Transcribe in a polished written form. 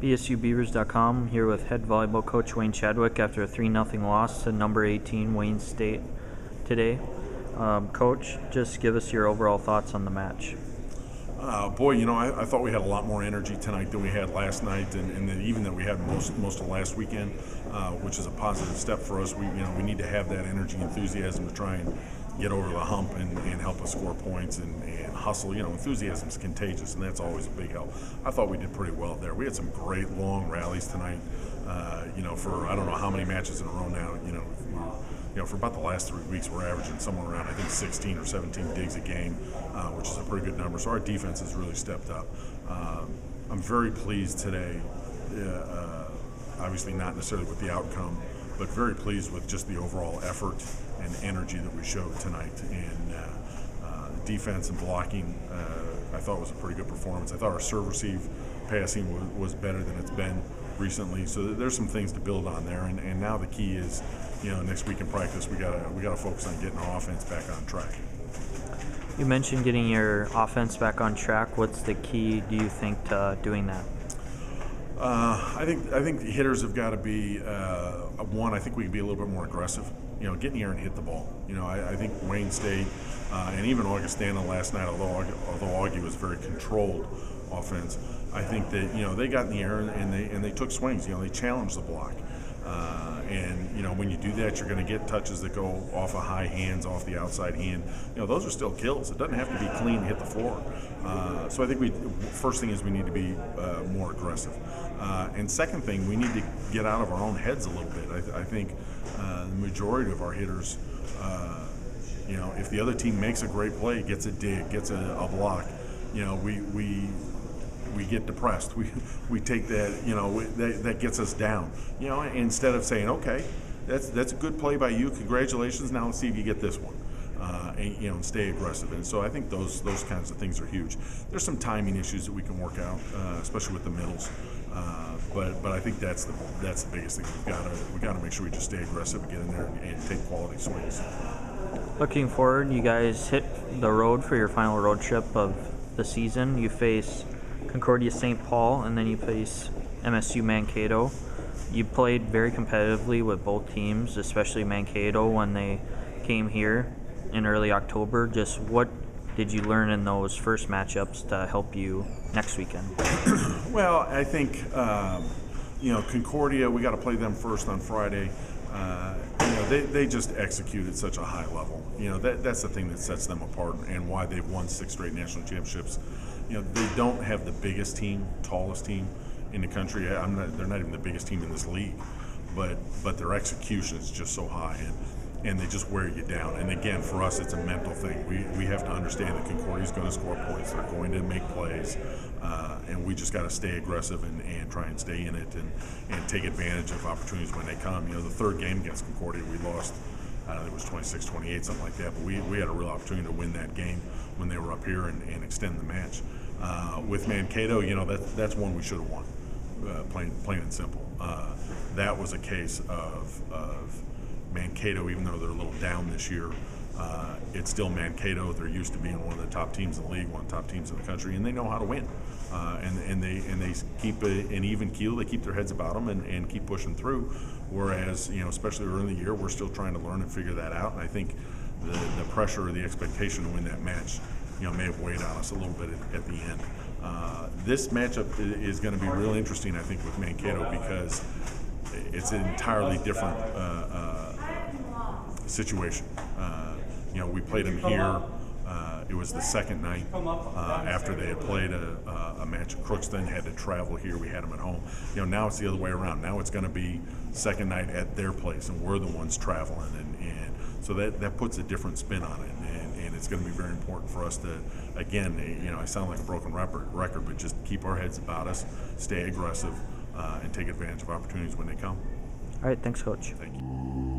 BSUBeavers.com here with head volleyball coach Wayne Chadwick after a 3-0 loss to number 18 Wayne State today. Coach, just give us your overall thoughts on the match. I thought we had a lot more energy tonight than we had last night, and even that we had most of last weekend, which is a positive step for us. We need to have that energy, enthusiasm to try and get over the hump and help us score points and hustle. Enthusiasm is contagious, and that's always a big help. I thought we did pretty well there. We had some great long rallies tonight. For I don't know how many matches in a row now. For about the last 3 weeks, we're averaging somewhere around, I think, 16 or 17 digs a game, which is a pretty good number. So our defense has really stepped up. I'm very pleased today, obviously not necessarily with the outcome, but very pleased with just the overall effort and energy that we showed tonight. And defense and blocking, I thought was a pretty good performance. I thought our serve receive passing was better than it's been recently. So there's some things to build on there. And now the key is, next week in practice, we gotta focus on getting our offense back on track. You mentioned getting your offense back on track. What's the key, do you think, to doing that? I think the hitters have got to be one. I think we can be a little bit more aggressive. Get in the air and hit the ball. I think Wayne State and even Augustana last night, although Augie was very controlled offense, I think that they got in the air and they took swings. They challenged the block. When you do that, you're going to get touches that go off of high hands, off the outside hand. Those are still kills. It doesn't have to be clean to hit the floor. So I think first thing is we need to be more aggressive. And second thing, we need to get out of our own heads a little bit. I think the majority of our hitters, if the other team makes a great play, gets a dig, gets a block, we get depressed. We take that, that gets us down. Instead of saying, okay, that's a good play by you, congratulations, now let's see if you get this one. And stay aggressive. And so I think those kinds of things are huge. There's some timing issues that we can work out, especially with the middles. But I think that's the biggest thing. We got to make sure we just stay aggressive and get in there and take quality swings. Looking forward, you guys hit the road for your final road trip of the season. You face Concordia St. Paul, and then you face MSU Mankato. You played very competitively with both teams, especially Mankato when they came here in early October. Just what did you learn in those first matchups to help you next weekend? Well, I think Concordia, we got to play them first on Friday. They just execute at such a high level. That's the thing that sets them apart and why they've won 6 straight national championships. They don't have the biggest team, tallest team in the country. They're not even the biggest team in this league, but their execution is just so high, and they just wear you down. And again, for us, it's a mental thing. We have to understand that Concordia is going to score points. They're going to make plays, and we just got to stay aggressive and try and stay in it and take advantage of opportunities when they come. The third game against Concordia, we lost. I don't think it was 26-28, something like that. But we had a real opportunity to win that game when they were up here and extend the match. With Mankato, that's one we should have won, plain and simple. That was a case of Mankato, even though they're a little down this year, it's still Mankato. They're used to being one of the top teams in the league, one of the top teams in the country, and they know how to win. And they keep an even keel. They keep their heads about them and keep pushing through. Whereas, especially early in the year, we're still trying to learn and figure that out. And I think the pressure or the expectation to win that match, may have weighed on us a little bit at the end. This matchup is going to be real interesting, I think, with Mankato because it's an entirely different situation. We played them here. It was the second night after they had played a match at Crookston, had to travel here. We had them at home. Now it's the other way around. Now it's going to be second night at their place, and we're the ones traveling, and so that puts a different spin on it. And it's going to be very important for us to, again, I sound like a broken record, but just keep our heads about us, stay aggressive, and take advantage of opportunities when they come. All right, thanks, Coach. Thank you.